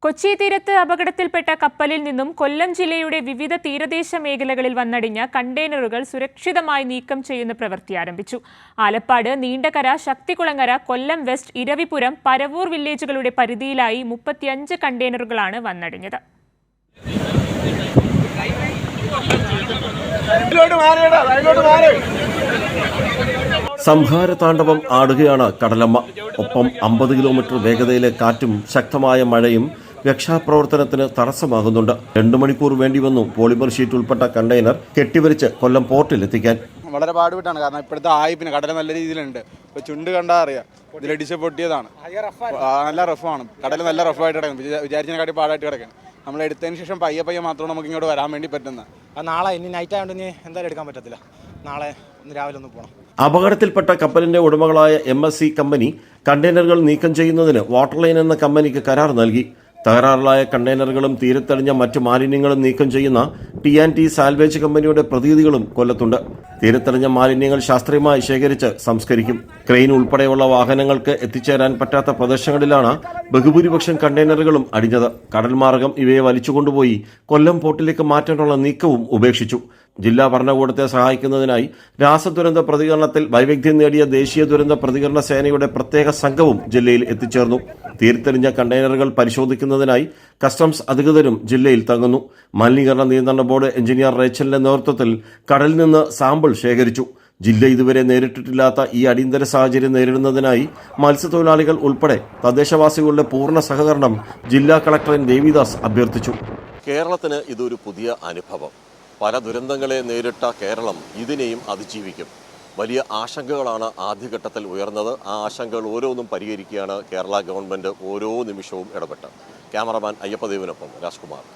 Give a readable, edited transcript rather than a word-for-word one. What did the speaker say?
കൊച്ചി തീരത്ത് അപകടത്തിൽപ്പെട്ട കപ്പലിൽ നിന്നും കൊല്ലം ജില്ലയുടെ വിവിധ തീരദേശ മേഖലകളിൽ വന്നടിഞ്ഞ കണ്ടെയ്നറുകൾ സുരക്ഷിതമായി നീക്കം ചെയ്യുന്ന പ്രവൃത്തി ആരംഭിച്ചു. ആലപ്പാട്, നീണ്ടകര, ശക്തികുളങ്ങര, കൊല്ലം വെസ്റ്റ്, ഇരവിപുരം, പരവൂർ വില്ലേജുകളുടെ പരിധിയിലായി 35 കണ്ടെയ്നറുകളാണ് വന്നടിഞ്ഞത്. സംഹാരതാണ്ഡവം ആടുകയാണ് കടലമ്മ. ഒപ്പം 50 കിലോമീറ്റർ വേഗതയിലെ കാറ്റും ശക്തമായ മഴയും രക്ഷാപ്രവർത്തനത്തിന് തടസ്സമാകുന്നുണ്ട്. 2 മണിക്കൂർ വേണ്ടി വന്നു പോളിമർ ഷീറ്റ് ഉൾപ്പെട്ട കണ്ടെയ്നർ കെട്ടിവരിച്ച് കൊല്ലം പോർട്ടിലെത്തിക്കാൻ. വളരെ പാടുപെട്ടാണ്. കാരണം ഇപ്പോഴത്തെ ആയിപ്പിന് കടൽ നല്ല രീതിയിലുണ്ട്. ഇപ്പോൾ ചുണ്ട് കണ്ടാൽ അറിയാം, ഇതിലടിച്ച് പൊട്ടിയതാണ്. നല്ല റഫാണ് കടൽ, നല്ല റഫായിട്ട് കിടക്കുന്നത്. വിചാരിച്ചതിനെക്കാട്ടി പാടായിട്ട് കിടക്കുന്നത്. നമ്മൾ എടുത്തതിന് ശേഷം പയ്യെ മാത്രമാണ് നമുക്ക് ഇങ്ങോട്ട് വരാൻ വേണ്ടി പറ്റുന്നത്. നാളെ ഇനി നൈറ്റ് ആയതുകൊണ്ട് ഇനി എന്തായാലും എടുക്കാൻ പറ്റത്തില്ല. നാളെ രാവിലെ ഒന്ന് പോകണം. അപകടത്തിൽപ്പെട്ട കപ്പലിന്റെ ഉടമകളായ MSC കമ്പനി കണ്ടെയ്നറുകൾ നീക്കം ചെയ്യുന്നതിന് വാട്ടർ ലൈൻ എന്ന കമ്പനിക്ക് കരാർ നൽകി. തകരാറിലായ കണ്ടെയ്നറുകളും തീരത്തടിഞ്ഞ മറ്റു മാലിന്യങ്ങളും നീക്കം ചെയ്യുന്ന T&T സാൽവേജ് കമ്പനിയുടെ പ്രതിനിധികളും കൊല്ലത്തുണ്ട്. തീരത്തടിഞ്ഞ മാലിന്യങ്ങൾ ശാസ്ത്രീയമായി ശേഖരിച്ച് സംസ്കരിക്കും. ക്രെയിൻ ഉൾപ്പെടെയുള്ള വാഹനങ്ങൾക്ക് എത്തിച്ചേരാൻ പറ്റാത്ത പ്രദേശങ്ങളിലാണ് ബഹുഭൂരിപക്ഷം കണ്ടെയ്നറുകളും അടിഞ്ഞത്. കടൽമാർഗം ഇവയെ വലിച്ചുകൊണ്ടുപോയി കൊല്ലം പോർട്ടിലേക്ക് മാറ്റാനുള്ള നീക്കവും ഉപേക്ഷിച്ചു. ജില്ലാ ഭരണകൂടത്തെ സഹായിക്കുന്നതിനായി രാസദുരന്ത പ്രതികരണത്തിൽ വൈവിധ്യം നേടിയ ദേശീയ ദുരന്ത പ്രതികരണ സേനയുടെ പ്രത്യേക സംഘവും ജില്ലയിൽ എത്തിച്ചേർന്നു. തീരത്തെറിഞ്ഞ കണ്ടെയ്നറുകൾ പരിശോധിക്കുന്നതിനായി കസ്റ്റംസ് അധികൃതരും ജില്ലയിൽ തങ്ങുന്നു. മലിനീകരണ നിയന്ത്രണ ബോർഡ് എഞ്ചിനീയർ റേച്ചലിന്റെ നേതൃത്വത്തിൽ കടലിൽ നിന്ന് സാമ്പിൾ ശേഖരിച്ചു. ജില്ല ഇതുവരെ നേരിട്ടിട്ടില്ലാത്ത ഈ അടിയന്തര സാഹചര്യം നേരിടുന്നതിനായി മത്സ്യത്തൊഴിലാളികൾ ഉൾപ്പെടെ തദ്ദേശവാസികളുടെ പൂർണ്ണ സഹകരണം ജില്ലാ കളക്ടർ ദേവിദാസ് അഭ്യർത്ഥിച്ചു. കേരളത്തിന് ഇതൊരു പുതിയ അനുഭവം. പല ദുരന്തങ്ങളെ നേരിട്ട കേരളം ഇതിനെയും അതിജീവിക്കും. വലിയ ആശങ്കകളാണ് ആദ്യഘട്ടത്തിൽ ഉയർന്നത്. ആ ആശങ്കകൾ ഓരോന്നും പരിഹരിക്കുകയാണ് കേരള ഗവൺമെൻറ് ഓരോ നിമിഷവും ഇടപെട്ട്. ക്യാമറമാൻ അയ്യപ്പദേവിനൊപ്പം രാജ്കുമാർ.